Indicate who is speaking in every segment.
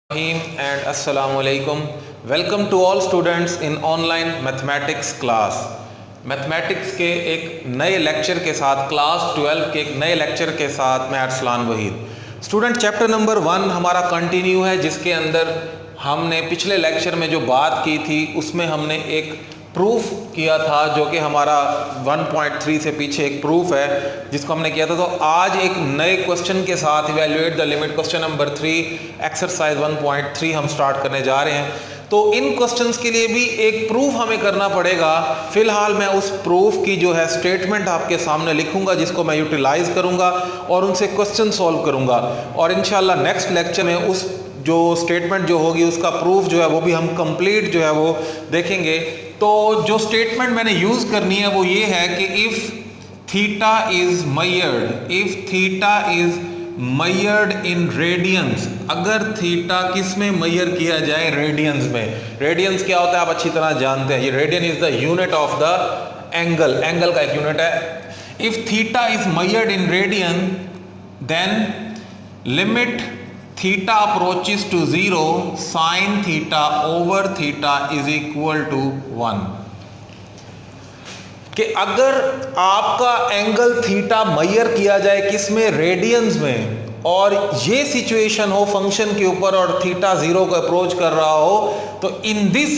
Speaker 1: and Assalamu alaikum. Welcome to all students in online mathematics class. Mathematics के एक नए lecture के साथ क्लास 12 के एक नए लेक्चर के साथ मैं Arsalan Waheed. Student chapter number 1 हमारा कंटिन्यू है, जिसके अंदर हमने पिछले लेक्चर में जो बात की थी उसमें हमने एक प्रूफ किया था, जो कि हमारा 1.3 से पीछे एक प्रूफ है जिसको हमने किया था। तो आज एक नए क्वेश्चन के साथ evaluate the limit question number 3 exercise 1.3 हम स्टार्ट करने जा रहे हैं। तो इन क्वेश्चंस के लिए भी एक प्रूफ हमें करना पड़ेगा। फिलहाल मैं उस प्रूफ की जो है स्टेटमेंट आपके सामने लिखूंगा, जिसको मैं यूटिलाइज करूंगा और उनसे क्वेश्चन सॉल्व करूंगा, और इंशाल्लाह नेक्स्ट लेक्चर में उस जो स्टेटमेंट जो होगी उसका प्रूफ जो है वो भी हम कंप्लीट जो है वो देखेंगे। तो जो स्टेटमेंट मैंने यूज करनी है वो ये है कि if theta is measured in radiance, अगर थीटा किस में मयर किया जाए, रेडियंस में। रेडियंस क्या होता है आप अच्छी तरह जानते हैं, ये radian is the unit of the angle, angle का एक यूनिट है। If theta is measured in radian then limit theta approaches to 0 sine theta over theta is equal to 1। कि अगर आपका एंगल थीटा मयर किया जाए किस में, रेडियंस में, और ये सिचुएशन हो फंक्शन के ऊपर और थीटा 0 को अप्रोच कर रहा हो, तो इन this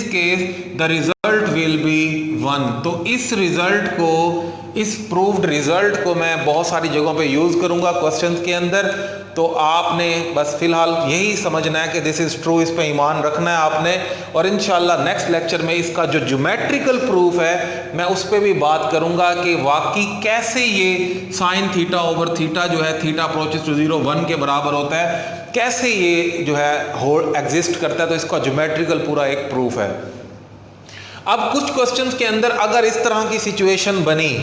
Speaker 1: case the result will be 1। तो इस रिजल्ट को, इस प्रूव्ड रिजल्ट को मैं बहुत सारी जगहों पे यूज करूंगा क्वेश्चंस के अंदर। तो आपने बस फिलहाल यही समझना है कि दिस इज ट्रू, इस पे ईमान रखना है आपने, और इंशाल्लाह नेक्स्ट लेक्चर में इसका जो ज्योमेट्रिकल प्रूफ है मैं उस पर भी बात करूंगा कि वाकई कैसे ये साइन थीटा ओवर थीटा जो है थीटा अप्रोचेस टू 0 1 के बराबर होता है, कैसे ये जो है होल एग्जिस्ट करता है। तो इसका ज्योमेट्रिकल पूरा एक प्रूफ है। अब कुछ क्वेश्चंस के अंदर अगर इस तरह की सिचुएशन बनी,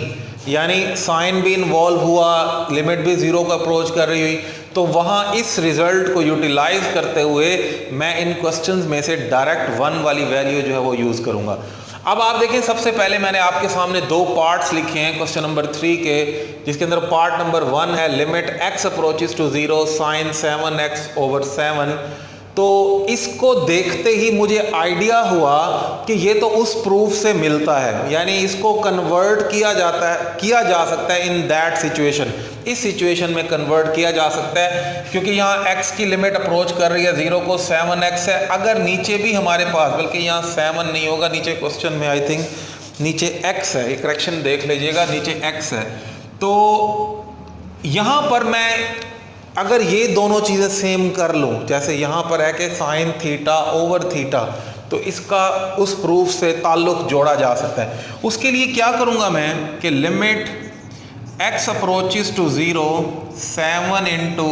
Speaker 1: यानी साइन भी इन्वॉल्व हुआ, लिमिट भी 0 को अप्रोच कर रही हुई, तो वहाँ इस रिजल्ट को यूटिलाइज करते हुए मैं इन क्वेश्चंस में से डायरेक्ट 1 वाली वैल्यू जो है वो यूज़ करूँगा। अब आप देखें, सबसे पहले मैंने आपके सामने 2 पार्ट्स लिखे हैं क्वेश्चन नंबर 3 के, जिसके अंदर पार्ट नंबर 1 है limit x approaches to 0 sine 7x over 7। तो इसको देखते ही मुझे आइडिया हुआ कि ये तो उस प्रूफ से मिलता है, यानी इसको कन्वर्ट किया जा सकता है इन दैट सिचुएशन, इस सिचुएशन में कन्वर्ट किया जा सकता है, क्योंकि यहाँ x की लिमिट अप्रोच कर रही है 0 को, 7x है। अगर नीचे भी हमारे पास, बल्कि यहाँ 7 नहीं होगा, नीचे क्वेश्चन में आई थिंक नीचे x है, एक करेक्शन देख लीजिएगा, नीचे x है। तो यहाँ पर मैं अगर ये दोनों चीज़ें सेम कर लूँ, जैसे यहाँ पर है कि साइन थीटा ओवर थीटा, तो इसका उस प्रूफ से ताल्लुक जोड़ा जा सकता है। उसके लिए क्या करूँगा मैं कि limit x approaches to 0 7 into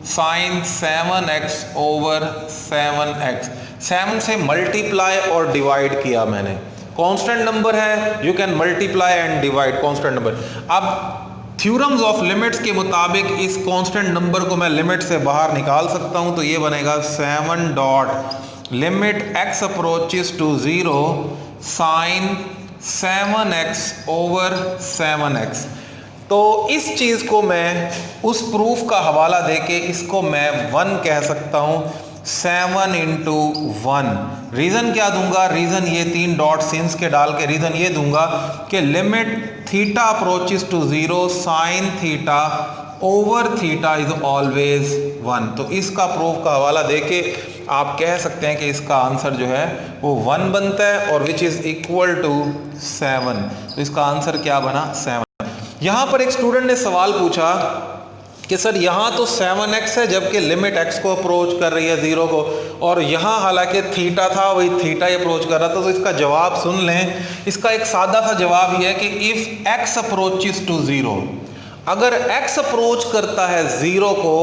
Speaker 1: sine 7x over 7x, 7 से मल्टीप्लाई और डिवाइड किया मैंने। कांस्टेंट नंबर है, you can multiply and divide constant number. अब थ्योरम्स ऑफ लिमिट्स के मुताबिक इस कांस्टेंट नंबर को मैं लिमिट से बाहर निकाल सकता हूं, तो ये बनेगा 7 dot limit x approaches to 0 sine 7x over 7x। तो इस चीज़ को मैं उस प्रूफ का हवाला देके इसको मैं 1 कह सकता हूं, 7 इंटू 1। रीज़न क्या दूंगा, रीज़न ये 3 डॉट सिंस के डाल के रीज़न ये दूंगा कि limit theta approaches to 0 sine theta over theta is always 1। तो इसका प्रूफ का हवाला देके आप कह सकते हैं कि इसका आंसर जो है वो 1 बनता है, और विच इज़ इक्वल टू 7। तो इसका आंसर क्या बना, 7। यहाँ पर एक स्टूडेंट ने सवाल पूछा कि सर यहाँ तो 7x है, जबकि लिमिट x को अप्रोच कर रही है 0 को, और यहाँ हालांकि थीटा था वही थीटा ही अप्रोच कर रहा था। तो इसका जवाब सुन लें। इसका एक सादा सा जवाब ये है कि इफ़ x अप्रोचेस टू 0, अगर x अप्रोच करता है 0 को,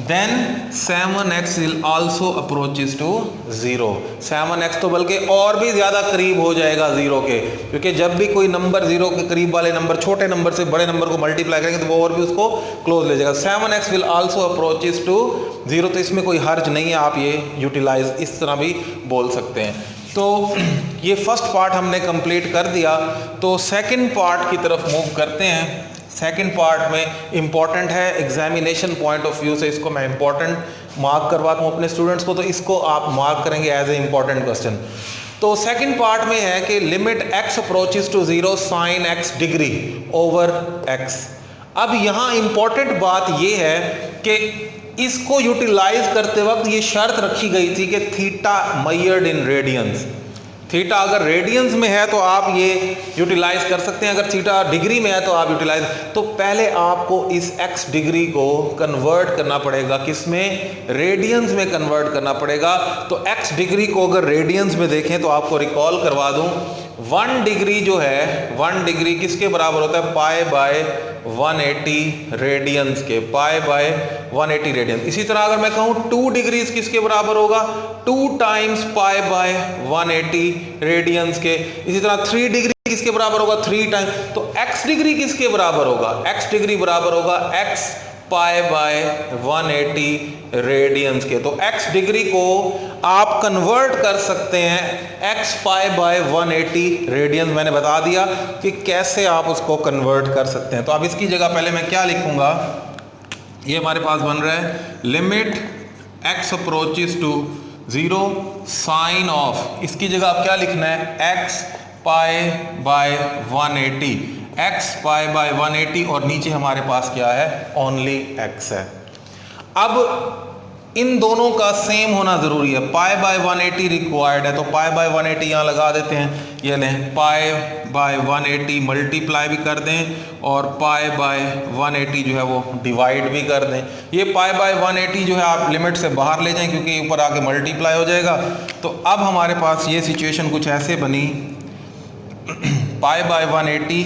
Speaker 1: then 7x will also approaches to 0। 7x तो बल्कि और भी ज़्यादा करीब हो जाएगा 0 के, क्योंकि जब भी कोई नंबर 0 के करीब वाले नंबर छोटे नंबर से बड़े नंबर को मल्टीप्लाई करेंगे तो वो और भी उसको क्लोज ले जाएगा। 7x will also approaches to 0। तो इसमें कोई हर्ज नहीं है, आप ये यूटिलाइज इस तरह भी बोल सकते हैं। तो ये फर्स्ट पार्ट हमने कंप्लीट कर दिया, तो सेकेंड पार्ट की तरफ मूव करते हैं। सेकंड पार्ट में इंपॉर्टेंट है, एग्जामिनेशन पॉइंट ऑफ व्यू से इसको मैं इंपॉर्टेंट मार्क करवाता हूँ अपने स्टूडेंट्स को, तो इसको आप मार्क करेंगे एज ए इंपॉर्टेंट क्वेश्चन। तो सेकंड पार्ट में है कि limit x approaches to 0 sine x degree over x। अब यहाँ इंपॉर्टेंट बात ये है कि इसको यूटिलाइज करते वक्त ये शर्त रखी गई थी कि theta measured in radiance. Theta अगर रेडियंस में है तो आप ये यूटिलाइज कर सकते हैं, अगर थीटा डिग्री में है तो आप यूटिलाइज। तो पहले आपको इस x डिग्री को कन्वर्ट करना पड़ेगा, किसमें? रेडियंस में कन्वर्ट करना पड़ेगा। तो x डिग्री को अगर रेडियंस में देखें तो आपको रिकॉल करवा दूं, 1 डिग्री जो है 1 डिग्री किसके बराबर होता है? पाई बाय 180 रेडियंस के, पाई बाय 180 रेडियंस। इसी तरह अगर मैं कहूं 2 डिग्रीज किसके बराबर होगा? 2 टाइम्स पाई बाय 180 रेडियंस के। इसी तरह 3 डिग्री किसके बराबर होगा? 3 टाइम्स। तो x डिग्री किसके बराबर होगा? x डिग्री बराबर होगा x पाई बाय 180 रेडियंस के। तो x डिग्री को आप कन्वर्ट कर सकते हैं x पाई बाय 180 रेडियंस। मैंने बता दिया कि कैसे आप उसको कन्वर्ट कर सकते हैं। तो अब इसकी जगह पहले मैं क्या लिखूंगा, ये हमारे पास बन रहा है limit x approaches to 0 sine of, इसकी जगह आप क्या लिखना है? x pi by 180, x pi by 180 और नीचे हमारे पास क्या है? ओनली x है। अब इन दोनों का सेम होना जरूरी है, पाई बाय 180 रिक्वायर्ड है, तो पाई बाय 180 यहाँ लगा देते हैं। ये लें पाई बाय 180 मल्टीप्लाई भी कर दें और पाई बाय 180 जो है वो डिवाइड भी कर दें। ये पाई बाय 180 जो है आप लिमिट से बाहर ले जाएं क्योंकि ऊपर आके मल्टीप्लाई हो जाएगा। तो अब हमारे पास ये सिचुएशन कुछ ऐसे बनी, पाई बाय 180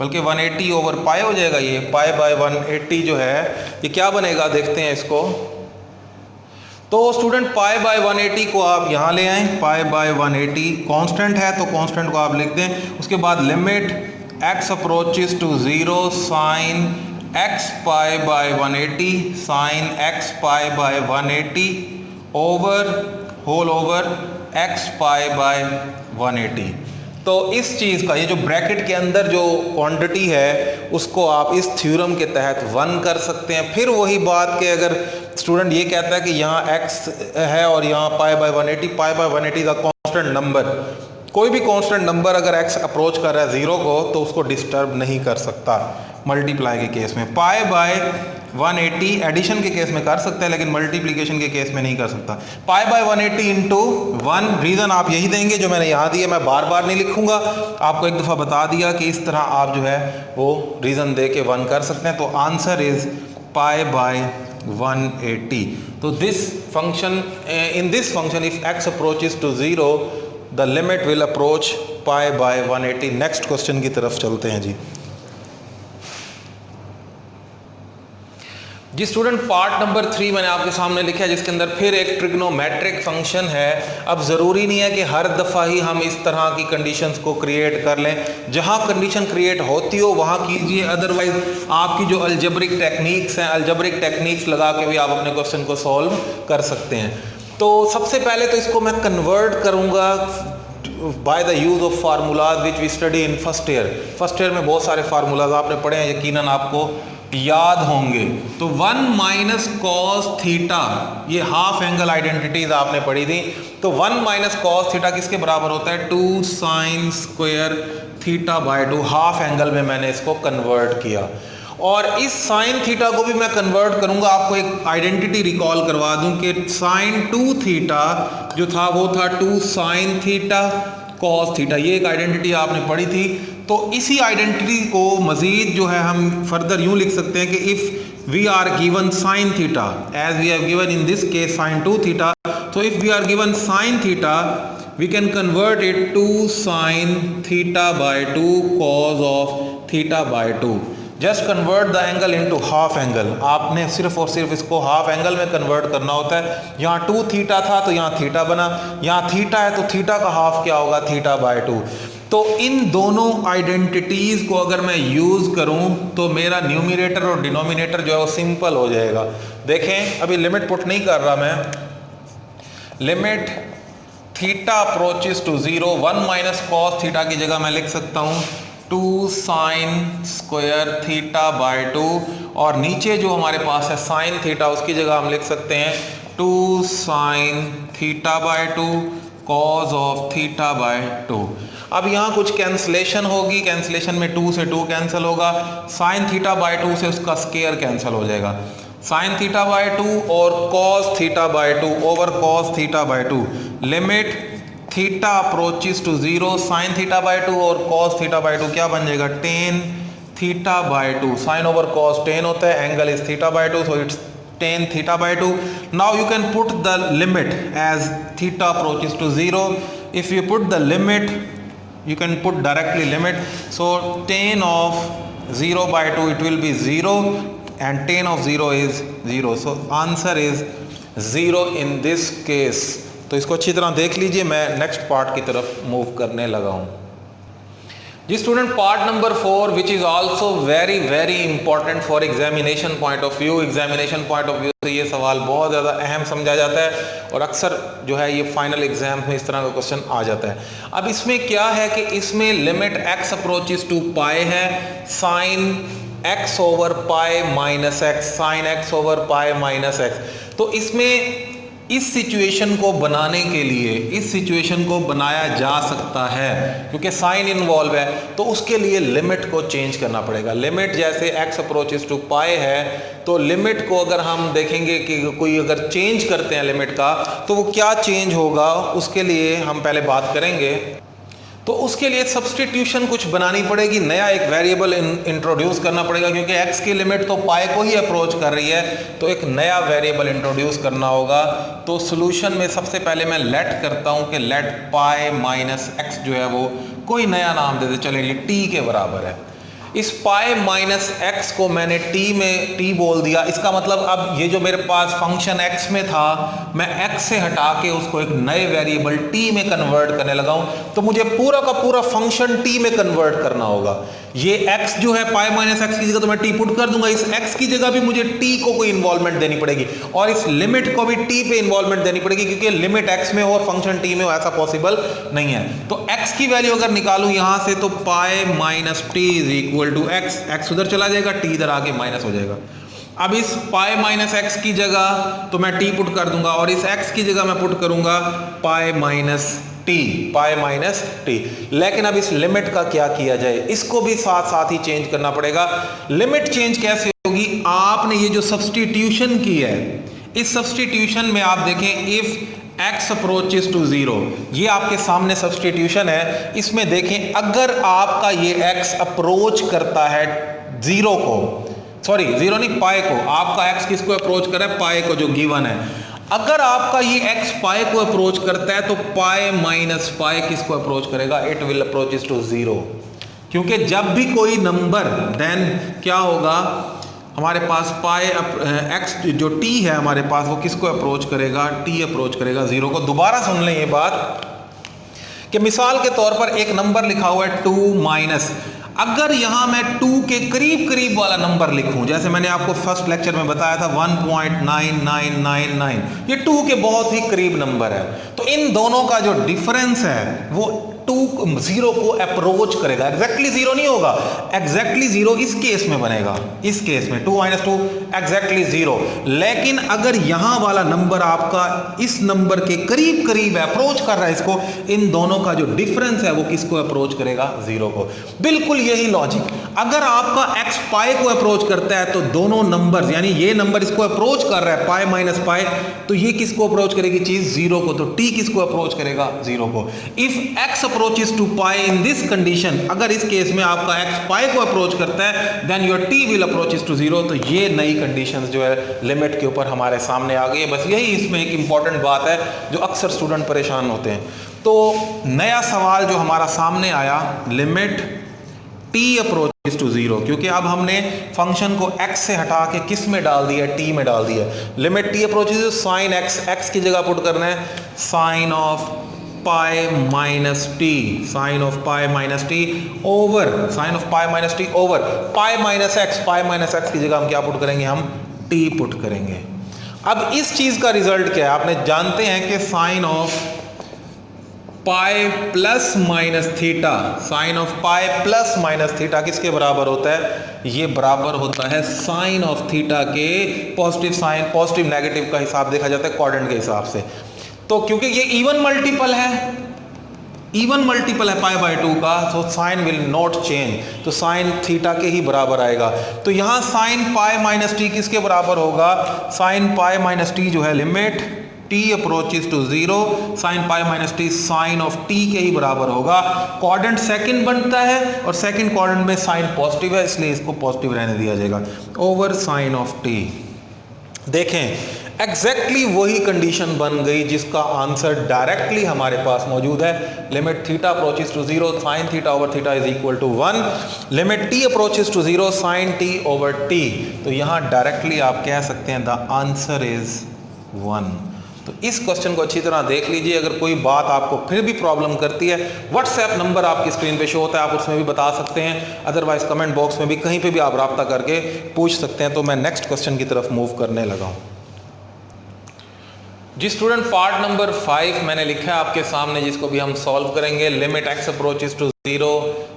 Speaker 1: बल्कि 180 ओवर पाई हो जाएगा, ये पाई बाय 180 जो है ये क्या बनेगा देखते हैं इसको। तो स्टूडेंट पाई बाय 180 को आप यहाँ ले आएं, पाई बाय 180 कांस्टेंट है तो कांस्टेंट को आप लिख दें। उसके बाद limit x approaches to 0 sine x pi by 180 sine x pi by 180 over whole over x pi by 180। तो इस चीज़ का ये जो ब्रैकेट के अंदर जो क्वांटिटी है उसको आप इस थ्योरम के तहत 1 कर सकते हैं। फिर वही बात कि अगर स्टूडेंट ये कहता है कि यहाँ x है और यहाँ पाई बाय 180, पाई बाय 180 का कांस्टेंट नंबर, कोई भी कांस्टेंट नंबर अगर x अप्रोच कर रहा है 0 को तो उसको डिस्टर्ब नहीं कर सकता मल्टीप्लाई के केस में। पाई बाय 180 एडिशन के केस में कर सकता है लेकिन मल्टीप्लिकेशन के केस में नहीं कर सकता। पाई बाय 180 इंटू 1, रीज़न आप यही देंगे जो मैंने यहाँ दिया, मैं बार बार नहीं लिखूंगा, आपको एक दफ़ा बता दिया कि इस तरह आप जो है वो रीज़न दे के 1 कर सकते हैं। तो आंसर इज़ पाई बाय 180। तो this function, in this function if x approaches to 0 the limit will approach pi by 180। Next question की तरफ चलते हैं जी स्टूडेंट, पार्ट नंबर 3 मैंने आपके सामने लिखा है जिसके अंदर फिर एक ट्रिग्नोमेट्रिक फंक्शन है। अब ज़रूरी नहीं है कि हर दफ़ा ही हम इस तरह की कंडीशंस को क्रिएट कर लें, जहां कंडीशन क्रिएट होती हो वहां कीजिए, अदरवाइज आपकी जो अलजेब्रिक टेक्निक्स हैं, अलजेब्रिक टेक्निक्स लगा के भी आप अपने क्वेश्चन को सॉल्व कर सकते हैं। तो सबसे पहले तो इसको मैं कन्वर्ट करूँगा by the use of formulas which we study in first year. First year में बहुत सारे फार्मूलाज आपने पढ़े हैं, यकीनन आपको याद होंगे। तो 1 माइनस कॉस थीटा, ये हाफ एंगल आइडेंटिटीज आपने पढ़ी थी। तो 1 माइनस कॉस थीटा किसके बराबर होता है? 2 sine square theta by 2। Half angle में मैंने इसको कन्वर्ट किया और इस साइन थीटा को भी मैं कन्वर्ट करूंगा। आपको एक आइडेंटिटी रिकॉल करवा दूं कि साइन 2 थीटा जो था वो था 2 साइन थीटा कॉस थीटा, ये एक आइडेंटिटी आपने पढ़ी थी। तो इसी आइडेंटिटी को मजीद जो है हम फर्दर यूं लिख सकते हैं कि if we are given sine theta as we have given in this case sine 2 theta, तो if we are given sine theta we can convert it to sine theta by 2 cos of theta by 2। Just convert the angle into half angle. आपने सिर्फ और सिर्फ इसको half angle में convert करना होता है। यहाँ 2 थीटा था तो यहाँ थीटा बना, यहाँ थीटा है तो थीटा का हाफ क्या होगा? Theta by 2। तो इन दोनों आइडेंटिटीज को अगर मैं यूज करूं तो मेरा न्यूमिनेटर और डिनोमिनेटर जो है वो सिंपल हो जाएगा। देखें अभी लिमिट पुट नहीं कर रहा मैं, limit theta approaches to 0, 1 minus cos theta की जगह मैं लिख सकता हूं 2 साइन स्क्वायर थीटा बाय 2, और नीचे जो हमारे पास है साइन थीटा, उसकी जगह हम लिख सकते हैं 2 sign theta by 2 cos of theta by 2। अब यहाँ कुछ कैंसलेशन होगी, कैंसलेशन में 2 से 2 कैंसिल होगा, साइन थीटा बाय 2 से उसका स्केयर कैंसिल हो जाएगा, साइन थीटा बाय 2 और cos theta by 2 over cos theta by 2, limit theta approaches to 0, sine theta by 2 और कॉस थीटा बाय 2 क्या बन जाएगा, tan theta by 2, sine over cos tan होता है, angle is theta by 2, so it's tan theta by 2. Now you can put the limit as theta approaches to 0. If you put the limit, you can put directly limit. So tan of 0 by 2, it will be 0, and tan of 0 is 0. So answer is 0 in this case. तो इसको अच्छी तरह देख लीजिए, मैं next part की तरफ move करने लगा हूँ जी student. Part number 4 which is also very very important for examination point of view. Examination point of view से ये सवाल बहुत ज़्यादा अहम समझा जाता है और अक्सर जो है ये फाइनल एग्जाम में इस तरह का क्वेश्चन आ जाता है। अब इसमें क्या है कि इसमें limit x approaches to pi है, sine x over pi minus x, sine x over pi minus x. तो इसमें इस सिचुएशन को बनाने के लिए, इस सिचुएशन को बनाया जा सकता है क्योंकि साइन इन्वॉल्व है, तो उसके लिए लिमिट को चेंज करना पड़ेगा। लिमिट जैसे x अप्रोचेस टू पाई है, तो लिमिट को अगर हम देखेंगे कि कोई अगर चेंज करते हैं लिमिट का, तो वो क्या चेंज होगा उसके लिए हम पहले बात करेंगे। तो उसके लिए सब्सटीट्यूशन कुछ बनानी पड़ेगी, नया एक वेरिएबल इंट्रोड्यूस करना पड़ेगा क्योंकि x की लिमिट तो पाई को ही अप्रोच कर रही है, तो एक नया वेरिएबल इंट्रोड्यूस करना होगा। तो सॉल्यूशन में सबसे पहले मैं लेट करता हूं कि लेट पाई माइनस एक्स जो है वो कोई नया नाम दे दे, चलिए t के बराबर है। इस पाई माइनस एक्स को मैंने t बोल दिया, इसका मतलब अब ये जो मेरे पास फंक्शन x में था, मैं x से हटा के उसको एक नए वेरिएबल t में कन्वर्ट करने लगा हूं, तो मुझे पूरा का पूरा फंक्शन t में कन्वर्ट करना होगा। ये x जो है पाई माइनस एक्स की जगह तो मैं t पुट कर दूंगा, इस x की जगह भी मुझे t को कोई इन्वॉल्वमेंट देनी पड़ेगी और इस लिमिट को भी t पे इन्वॉल्वमेंट देनी पड़ेगी क्योंकि लिमिट x में हो और फंक्शन t में हो, ऐसा पॉसिबल नहीं है। तो x की वैल्यू अगर निकालूं यहां से, तो pi minus t is equal to x, x उधर चला जाएगा, t इधर आके माइनस हो जाएगा। अब इस पाई माइनस एक्स की जगह तो मैं t पुट कर दूंगा और इस x की जगह मैं पुट करूंगा पाई माइनस टी, पाई माइनस टी। लेकिन अब इस लिमिट का क्या किया जाए, इसको भी साथ साथ ही चेंज करना पड़ेगा। लिमिट चेंज कैसे होगी, आपने ये जो सब्सटीट्यूशन की है, इस सब्सटीट्यूशन में आप देखें इफ x अप्रोचेस टू 0, ये आपके सामने सब्सटीट्यूशन है। इसमें देखें अगर आपका ये x अप्रोच करता है 0 को, सॉरी 0 नहीं पाई को, आपका x किसको अप्रोच कर रहा है, पाई को जो गिवन है। अगर आपका ये x पाई को अप्रोच करता है तो पाई माइनस पाई किसको अप्रोच करेगा, इट विल अप्रोचेस टू 0, क्योंकि जब भी कोई नंबर देन क्या होगा, हमारे पास पाई x जो t है हमारे पास, वो किसको अप्रोच करेगा, t अप्रोच करेगा 0 को। दोबारा सुन लें ये बात कि मिसाल के तौर पर एक नंबर लिखा हुआ है 2 माइनस, अगर यहां मैं 2 के करीब करीब वाला नंबर लिखूं, जैसे मैंने आपको फर्स्ट लेक्चर में बताया था 1.9999, ये 2 के बहुत ही करीब नंबर है, तो इन दोनों का जो डिफरेंस है वो 0 को अप्रोच करेगा। एग्जैक्टली 0 नहीं होगा, एग्जैक्टली 0 इस केस में बनेगा, इस केस में 2 माइनस 2 एग्जैक्टली 0। लेकिन अगर यहां वाला नंबर आपका इस नंबर के करीब करीब अप्रोच कर रहा है इसको, इन दोनों का जो डिफरेंस है वो किसको अप्रोच करेगा, 0 को। बिल्कुल यही लॉजिक, अगर आपका x पाई को अप्रोच करता है तो दोनों नंबर, यानी ये नंबर इसको अप्रोच कर रहा है पाई माइनस पाई, तो ये किसको अप्रोच करेगी चीज, 0 को, तो t किसको अप्रोच करेगा, 0 को। If x approaches to pi in this condition, अगर इस केस में आपका x पाई को अप्रोच करता है then your t will approaches to 0, तो ये नई कंडीशंस जो है लिमिट के ऊपर हमारे सामने आ गई है। बस यही इसमें एक इंपॉर्टेंट बात है जो अक्सर स्टूडेंट परेशान होते हैं। तो नया सवाल जो हमारा सामने आया, लिमिट t अप्रोचेस टू 0, क्योंकि अब हमने फंक्शन को x से हटा के किस में डाल दिया, t में डाल दिया। Limit t approaches to sine x, x की जगह पुट करना है sine of pi minus t, sine of pi minus t over sine of pi minus t over pi minus x, pi minus x की जगह हम क्या put करेंगे, हम t पुट करेंगे। अब इस चीज का रिजल्ट क्या है, आपने जानते हैं कि sine of pi plus minus theta, sine of pi plus minus theta किसके बराबर होता है? ये बराबर होता है साइन ऑफ थीटा के पॉजिटिव साइन, पॉजिटिव नेगेटिव का हिसाब देखा जाता है क्वाड्रेंट के हिसाब से। तो क्योंकि ये इवन मल्टीपल है पाई बाय 2 का, तो साइन विल नॉट चेंज, तो साइन थीटा के ही बराबर आएगा। तो यहां साइन पाई माइनस टी किसके बराबर होगा? साइन पाई माइनस टी जो है limit t approaches to 0, sine pi minus t sine of t के ही बराबर होगा। क्वाड्रेंट सेकंड बनता है और सेकंड क्वाड्रेंट में साइन पॉजिटिव है, इसलिए इसको पॉजिटिव रहने दिया जाएगा ओवर साइन ऑफ t। देखें एग्जैक्टली वही कंडीशन बन गई जिसका आंसर डायरेक्टली हमारे पास मौजूद है। Limit theta approaches to 0 sine theta over theta is equal to 1, limit t approaches to 0 sine t over t। तो यहां डायरेक्टली आप कह सकते हैं द आंसर इज 1। तो इस क्वेश्चन को अच्छी तरह देख लीजिए। अगर कोई बात आपको फिर भी प्रॉब्लम करती है, व्हाट्सएप नंबर आपकी स्क्रीन पे शो होता है, आप उसमें भी बता सकते हैं, अदरवाइज कमेंट बॉक्स में भी कहीं पे भी आप रब्ता करके पूछ सकते हैं। तो मैं नेक्स्ट क्वेश्चन की तरफ मूव करने लगा हूं। जी स्टूडेंट, पार्ट नंबर 5 मैंने लिखा है आपके सामने, जिसको भी हम सॉल्व करेंगे। Limit x approaches to 0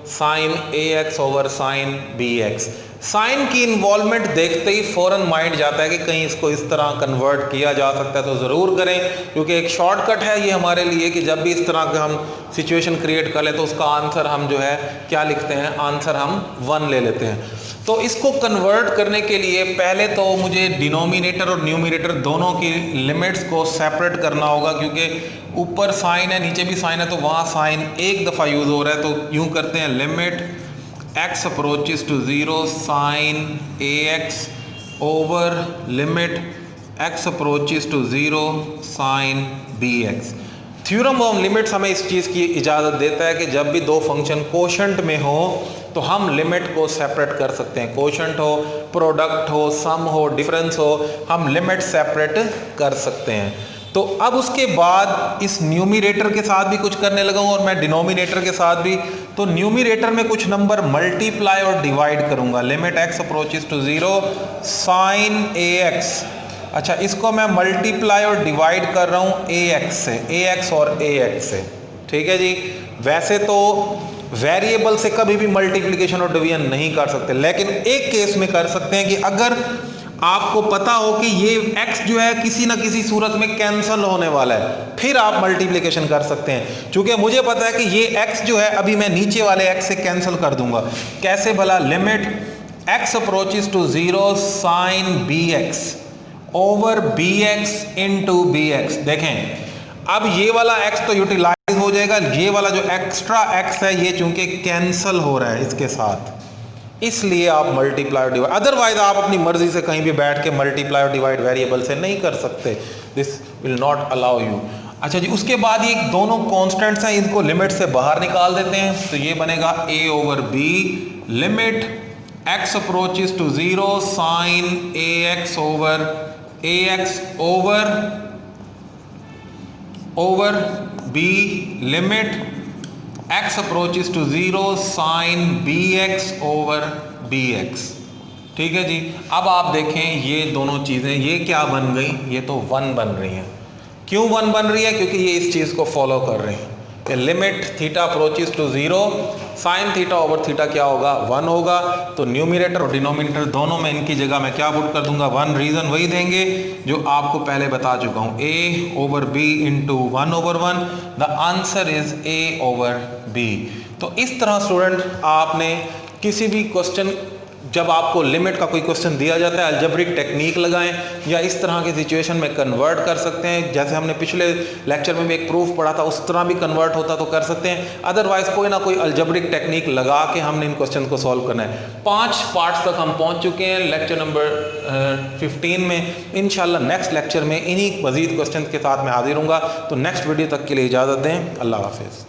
Speaker 1: sine ax over sine bx। Sine की इन्वॉल्वमेंट देखते ही फौरन माइंड जाता है कि कहीं इसको इस तरह कन्वर्ट किया जा सकता है, तो ज़रूर करें, क्योंकि एक शॉर्टकट है ये हमारे लिए कि जब भी इस तरह का हम सिचुएशन क्रिएट कर ले तो उसका आंसर हम जो है क्या लिखते हैं? आंसर हम 1 ले लेते हैं। तो इसको कन्वर्ट करने के लिए पहले तो मुझे डिनोमिनेटर और न्यूमरेटर दोनों की लिमिट्स को सेपरेट करना होगा, क्योंकि ऊपर साइन है नीचे भी साइन है, तो वहाँ साइन एक दफ़ा यूज़ हो रहा है। तो यूँ करते हैं, limit x approaches to 0 sine ax over limit x approaches to 0 sine bx। Theorem of limits हमें इस चीज़ की इजाज़त देता है कि जब भी दो फंक्शन कोशेंट में हो तो हम लिमिट को सेपरेट कर सकते हैं। कोशेंट हो, प्रोडक्ट हो, सम हो, डिफरेंस हो, हम लिमिट सेपरेट कर सकते हैं। तो अब उसके बाद इस न्यूमरेटर के साथ भी कुछ करने लगा हूं और मैं डिनोमिनेटर के साथ भी। तो न्यूमरेटर में कुछ नंबर मल्टीप्लाई और डिवाइड करूंगा। Limit x approaches to 0 sine ax। अच्छा, इसको मैं मल्टीप्लाई और डिवाइड कर रहा हूं ax से, ax और ax से। ठीक है जी। वैसे तो वेरिएबल से कभी भी मल्टीप्लिकेशन और डिवीजन नहीं कर सकते, लेकिन एक केस में कर सकते हैं कि अगर आपको पता हो कि ये x जो है किसी ना किसी सूरत में कैंसिल होने वाला है, फिर आप मल्टीप्लिकेशन कर सकते हैं। क्योंकि मुझे पता है कि ये x जो है अभी मैं नीचे वाले x से कैंसिल कर दूंगा। कैसे भला? Limit x approaches to 0 sine bx over bx into bx। देखें अब ये वाला x तो यूटिलाइज हो जाएगा, ये वाला जो एक्स्ट्रा x है ये चूंकि कैंसिल हो रहा है इसके साथ, इसलिए आप मल्टीप्लाई और डिवाइड, अदरवाइज आप अपनी मर्जी से कहीं भी बैठ के मल्टीप्लाई और डिवाइड वेरिएबल से नहीं कर सकते। This will not allow you. अच्छा जी, उसके बाद ये दोनों कॉन्स्टेंट्स हैं, इनको लिमिट से बाहर निकाल देते हैं। तो ये बनेगा a over b, limit x approaches to 0 sine ax over ax over b, limit x approaches to 0 sine bx over bx। ठीक है जी। अब आप देखें ये दोनों चीज़ें ये क्या बन गई? ये तो 1 बन रही हैं। क्यों 1 बन रही है? क्योंकि ये इस चीज़ को फॉलो कर रहे हैं कि limit theta approaches to 0 sine theta over theta क्या होगा? 1 होगा। तो न्यूमरेटर और डिनोमिनेटर दोनों में इनकी जगह मैं क्या पुट कर दूंगा? 1। रीज़न वही देंगे जो आपको पहले बता चुका हूँ, a over b into 1 over 1। The answer is a over b। तो इस तरह स्टूडेंट आपने किसी भी क्वेश्चन, जब आपको लिमिट का कोई क्वेश्चन दिया जाता है, अलजेब्रिक टेक्निक लगाएं या इस तरह की सिचुएशन में कन्वर्ट कर सकते हैं। जैसे हमने पिछले लेक्चर में भी एक प्रूफ पढ़ा था, उस तरह भी कन्वर्ट होता तो कर सकते हैं। अदरवाइज कोई ना कोई अलजेब्रिक टेक्निक लगा के हमने इन क्वेश्चन को सॉल्व करना है। 5 पार्ट्स तक हम पहुंच चुके हैं लेक्चर नंबर 15 में। इंशाल्लाह नेक्स्ट लेक्चर में इन्हीं मजीद क्वेश्चन के साथ मैं हाजिर हूँगा। तो नेक्स्ट वीडियो तक के लिए इजाज़त दें। अल्लाह हाफिज़।